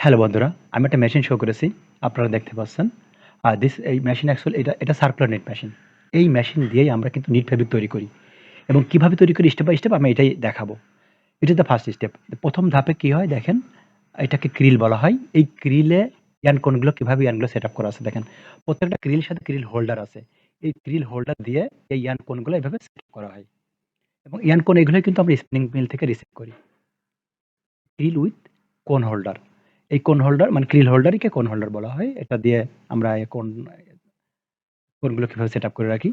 Hello বন্ধুরা, আমি একটা মেশিন শো করেছি। আপনারা দেখতে পাচ্ছেন। এই মেশিন অ্যাকচুয়ালি এটা সার্কুলার নিট মেশিন। এই মেশিন দিয়েই আমরা কিন্তু নিট ফেব্রিক তৈরি করি এবং কিভাবে তৈরি করি স্টেপ বাই স্টেপ আমি এটাই দেখাবো। ইট ইস দ্য ফার্স্ট স্টেপ। ১ম ধাপে কি হয় দেখেন, এটাকে ক্রিল বলা হয়। এই ক্রিলে ইয়ার্ন কোনগুলো কিভাবে ইয়ার্নগুলো সেটআপ করা আছে দেখেন। প্রত্যেকটা ক্রিলের সাথে ক্রিল হোল্ডার আছে। এই ক্রিল হোল্ডার দিয়ে এই ইয়ার্ন কোনগুলো এভাবে সেটআপ করা হয় এবং ইয়ার্ন কোন এগুলোই কিন্তু আমরা স্পিনিং মিল থেকে রিসিভ করি। ক্রিল উইথ কোন হোল্ডার। এই কোন হোল্ডার মানে ক্রিল হোল্ডারকে কোন হোল্ডার বলা হয়। এটা দিয়ে আমরা কোনগুলো কিভাবে সেটআপ করে রাখি।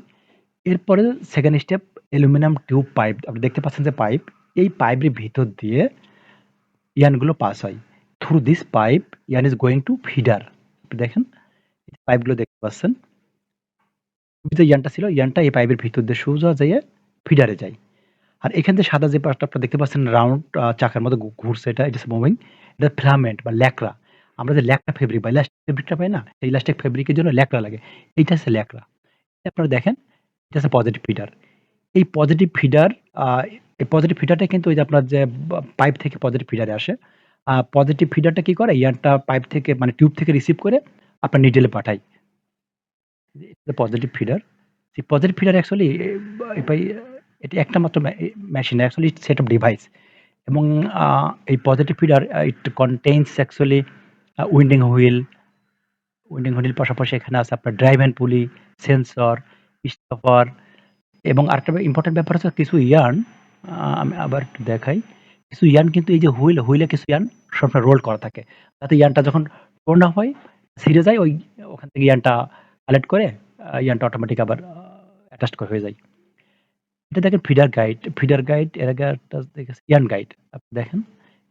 এরপরে second step aluminium tube pipe. আপনি দেখতে পাচ্ছেন যে পাইপ, এই পাইপের ভিতর দিয়ে ইয়ার্নগুলো পাস হয়। Through this pipe yarn is going to feeder. দেখেন পাইপগুলো দেখতে পাচ্ছেন। যে ইয়ার্নটা ছিল, ইয়ার্নটা এই পাইপের ভিতর দিয়ে সোজা যেয়ে ফিডারে যায়। আর এখান থেকে সাদা যে পার্টটা আপনারা দেখতে পাচ্ছেন রাউন্ড চাকার মতো ঘুরছে, এটা ইট ইস মুভিং। এটা ফিলামেন্ট বা ল্যাকড়া। আমরা যে ল্যাকড়া ফেব্রিক বা ইলাস্টিক ফেব্রিকটা পাই না? সেই ইলাস্টিক ফেব্রিকের জন্য ল্যাকড়া লাগে। এইটা হচ্ছে ল্যাকড়া। আপনারা দেখেন, এটা হচ্ছে পজিটিভ ফিডার। এই পজিটিভ ফিডার আ এই পজিটিভ ফিডারটা কিন্তু ওই যে আপনার যে পাইপ থেকে পজিটিভ ফিডারে আসে। পজিটিভ ফিডারটা কি করে? ইয়ারটা পাইপ থেকে মানে টিউব থেকে রিসিভ করে আপনার নিডেলে পাঠায়। Positive feeder. সেই পজিটিভ ফিডার অ্যাকচুয়ালি এটা একটা মাত্র machine actually set of device এবং আ এই positive feeder it contains actually winding wheel. Winding হুইলের পাশাপাশি এখানে আছে আপনার drive and pulley, sensor, stopper এবং আরেকটা ইম্পোর্টেন্ট ব্যাপার হচ্ছে কিছু ইয়ার্ন। আমি আবার একটু দেখাই। কিছু ইয়ার্ন কিন্তু এই যে হুইলে কিছু ইয়ার্ন সবসময় রোল করা থাকে। যাতে ইয়ার্নটা যখন টোর্ন আপ হয়, ছিঁড়ে যায় ওখান থেকে ইয়ার্নটা কালেক্ট করে ইয়ার্নটা অটোমেটিক আবার অ্যাটাচড হয়ে যায়। এটা দেখেন ফিডার গাইড এর আগে একটা দেখেছি ইয়ার্ন গাইড। আপনি দেখেন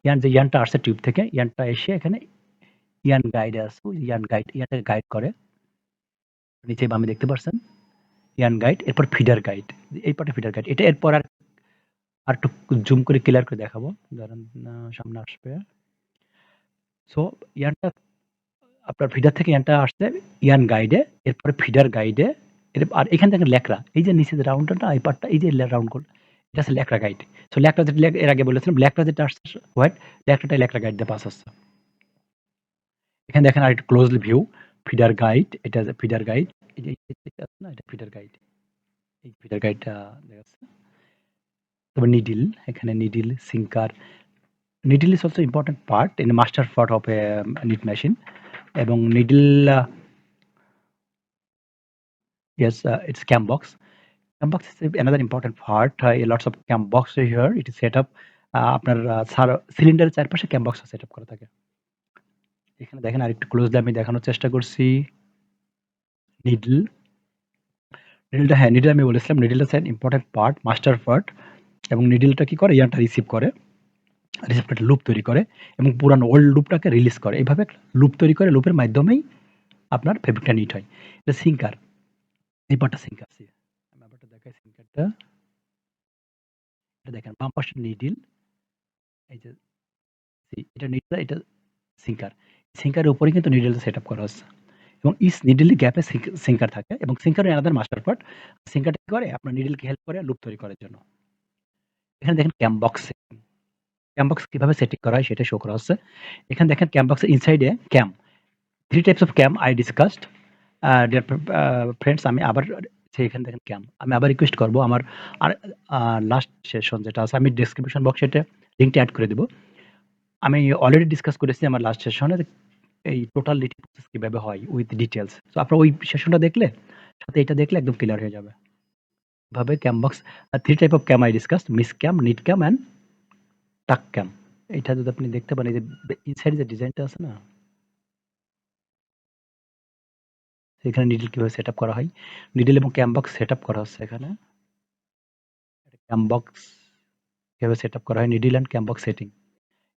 ইয়ার্ন যে ইয়ার্নটা আসছে টিউব থেকে, ইয়ার্নটা এসে এখানে ইয়ার্ন গাইড আছে। ওই ইয়ার্নটাকে গাইড করে। নিচে বামে দেখতে পাচ্ছেন ইয়ার্ন গাইড, এরপর ফিডার গাইড। এই পার্টে ফিডার গাইড। এটা এরপর আরেকটু জুম করে ক্লিয়ার করে দেখাবো। দাঁড়ান, সামনে আসবে। সো ইয়ার্নটা আপনার ফিডার থেকে ইয়ার্নটা আসছে ইয়ার্ন গাইডে, এরপরে ফিডার গাইডে। আর এখানে দেখেন ল্যাকড়া। এই যে নিচে যে রাউন্ডটা এই পার্টটা এই যে রাউন্ড গুলো, এটা হচ্ছে ল্যাকড়া গাইড। সো ল্যাকড়া যেটা এর আগে বলেছিলাম, ল্যাকড়া যেটা আসছে হোয়াইট, ল্যাকড়াটাই ল্যাকড়া গাইড দিয়ে পাস হচ্ছে। এখানে দেখেন আরেকটু ক্লোজলি ভিউ ফিডার গাইড। এটা ফিডার গাইড। এই যে এটা আছে না, এটা ফিডার গাইড। এই ফিডার গাইডটা দেখা যাচ্ছে। তারপর নিডল, এখানে needle, sinker. Needle is also important part in the master part of a knit machine এবং needle yes, it's cam box. Cam box is another important part. Lots of cam box here. It is set up আপনার সিলিন্ডারের চারপাশে ক্যাম box set up করা থাকে। এখানে দেখেন আরেকটু closely আমি দেখানোর চেষ্টা করছি। নিডল, নিডল আমি বলেছিলাম নিডলটা হচ্ছে ইম্পর্টেন্ট পার্ট, মাস্টার পার্ট এবং নিডলটা কি করে ইয়ারটা রিসিভ করে, রিসিভ একটা লুপ তৈরি করে এবং পুরানো ওল্ড লুপটাকে রিলিজ করে। এইভাবে লুপ তৈরি করে, লুপের মাধ্যমেই আপনার ফেব্রিকটা নিট হয়। এটা সিঙ্কার। এই পার্টটা সিঙ্কার। আমি আবার দেখাই সিঙ্কারটা। এটা দেখেন বাম পাশে নিডল। এই যে এটা নিডল, এটা সিঙ্কার। সিঙ্কারের উপরে কিন্তু নিডলটা সেট আপ করা হচ্ছে এবং ইচ নিডল গ্যাপে সিঙ্কার থাকে এবং সিঙ্কার অ্যানাদার মাস্টার পার্ট। সিঙ্কারটা কি করে আপনার নিডলকে হেল্প করে লুপ তৈরি করার জন্য। এখানে দেখেন ক্যাম বক্স। ক্যাম বক্স কিভাবে সেটিং করা হয় সেটা শো করা হচ্ছে। এখানে দেখেন ক্যাম বক্সের ইনসাইডে cam. 3 types of cam I discussed. Dear friends, আমি আবার এখানে দেখেন ক্যাম। আমি আবার রিকোয়েস্ট করব আমার আর লাস্ট সেশন যেটা আছে আমি ডেসক্রিপশন বক্সে এটা লিঙ্কটা এড করে দেব। আমি অলরেডি ডিসকাস করেছি আমার লাস্ট সেশনে এই টোটাল লিটিং প্রসেস কিভাবে হয় উইথ ডিটেইলস। সো আপনারা ওই সেশনটা দেখলে সাথে এটা দেখলে একদম ক্লিয়ার হয়ে যাবে। এভাবে cam box 3 type of cam I discussed, miss cam, knit cam and tuck cam. এটা যদি আপনি দেখতে পান এই যে ইনসাইড যে ডিজাইনটা আছে না, এখানে নিডল কিভাবে সেটআপ করা হয়। নিডল এবং ক্যাম বক্স সেটআপ করা হচ্ছে এখানে। ক্যাম বক্স কিভাবে সেটআপ করা হয়, needle and cam box setting.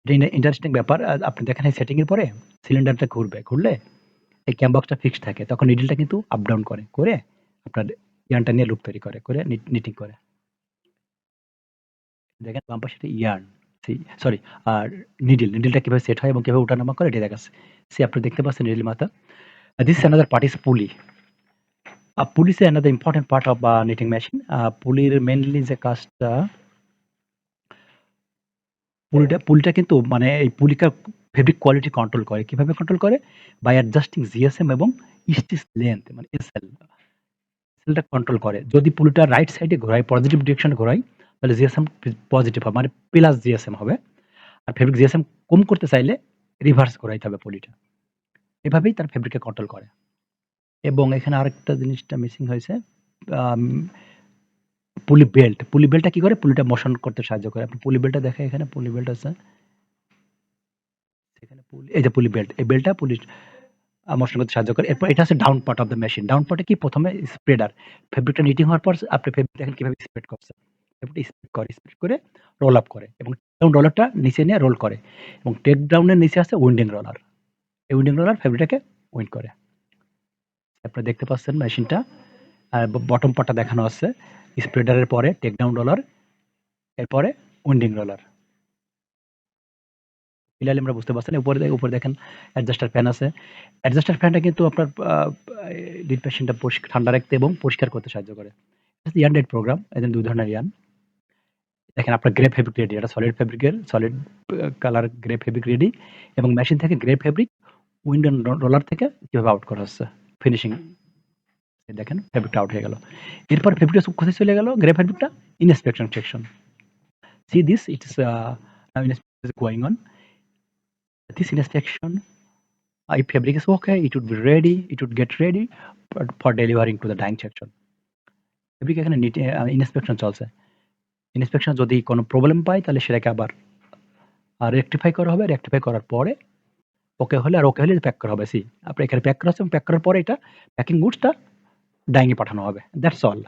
এটা ইন্টারেস্টিং ব্যাপার। আপনি দেখেন এই সেটিং এর পরে সিলিন্ডারটা ঘুরবে। ঘুরলে এই ক্যাম বক্সটা ফিক্সড থাকে। তখন নিডলটা কিন্তু আপ ডাউন করে আপনার ইয়ার্নটা নিয়ে লুপ তৈরি করে নিটিং করে। দেখেন বাম পাশে ইয়ার্ন, সরি আর নিডলটা কিভাবে সেট হয় এবং কিভাবে ওঠানামা করে এটা দেখাচ্ছে। আপনি দেখতে পাচ্ছেন নিডল মাথা। This is another part is pulley. Pulley is another important part of knitting machine. পুলির মেইনলি যে কাজটা পুলিটা কিন্তু মানে এই পুলিকা ফেব্রিক কোয়ালিটি কন্ট্রোল করে। কিভাবে কন্ট্রোল করে? বাই অ্যাডজাস্টিং জিএসএম এবং স্টিচ লেংথ মানে এসএল। এসএলটা কন্ট্রোল করে। যদি পুলিটা রাইট সাইডে ঘোরাই, পজিটিভ ডিরেকশন ঘোরাই, তাহলে জিএসএম পজিটিভ হবে। মানে প্লাস জিএসএম হবে। আর ফেব্রিক জিএসএম কম করতে চাইলে রিভার্স ঘোরাইতে হবে পুলিটা। এভাবেই তার ফেব্রিককে কন্ট্রোল করে। এবং এখানে আরেকটা জিনিসটা মিসিং হয়েছে। আম পুলি বেল্টটা কি করে? পুলিটা মোশন করতে সাহায্য করে। আপনি পুলি বেল্টটা দেখেন এখানে পুলি বেল্ট আছে। এখানে এই যে পুলি বেল্ট। এই বেল্টটা পুলি মোশন করতে সাহায্য করে। এরপর এটা হচ্ছে down part of the machine. Down পার্টে কি ১ম এ স্প্রেডার। ফেব্রিকটা নিটিং হওয়ার পর আপনি ফেব্রিক দেখেন কিভাবে স্প্রেড করছে। ফেব্রিকটা স্প্রেড করে রোল আপ করে এবং রোলারটা নিচে নিয়ে রোল করে এবং টেক ডাউন এর নিচে আছে উইন্ডিং রোলার। এই উইন্ডিং রোলার ফেব্রিকটাকে উইন্ড করে। আপনারা দেখতে পাচ্ছেন মেশিনটা। আর বটম পার্টটা দেখানো আছে। স্প্রেডারের পরে টেক ডাউন রোলার, এরপরে উইন্ডিং রোলার। ক্লিয়ারলি আমরা বুঝতে পারছেন। উপরে দেখেন অ্যাডজাস্টার ফ্যান আছে। অ্যাডজাস্টার ফ্যানটা কিন্তু আপনার লিড মেশিনটা ঠান্ডা রাখতে এবং পরিষ্কার করতে সাহায্য করে। ইয়ান ডেড প্রোগ্রাম। এখানে ২ ধরনের ইয়ান। দেখেন আপনার গ্রে ফেব্রিক রেডি। এটা solid colour grey fabric ready এবং মেশিন থেকে গ্রে ফেব্রিক উইন্ড রোলার থেকে কিভাবে আউট করা হচ্ছে। ফিনিশিং দেখেন ফেব্রিকটা আউট হয়ে গেল। এরপর ফেব্রিকটা কোথায় চলে গেল? গ্রে ফেব্রিকটা inspection section. See this, it is now inspection is going on. This inspection, if fabric is okay, it would be ready, it would get ready for delivering to the dyeing section. Fabric এখানে inspection চলছে। Inspection যদি কোনো problem পায় তাহলে সেটাকে আবার rectify করা হবে। রেকটিফাই করার পরে ওকে হলে প্যাক করা হবে। আপনি এখানে প্যাক করা হচ্ছে এবং প্যাক করার পরে এটা প্যাকিং গুডসটা ডাইং এ পাঠানো হবে। That's all.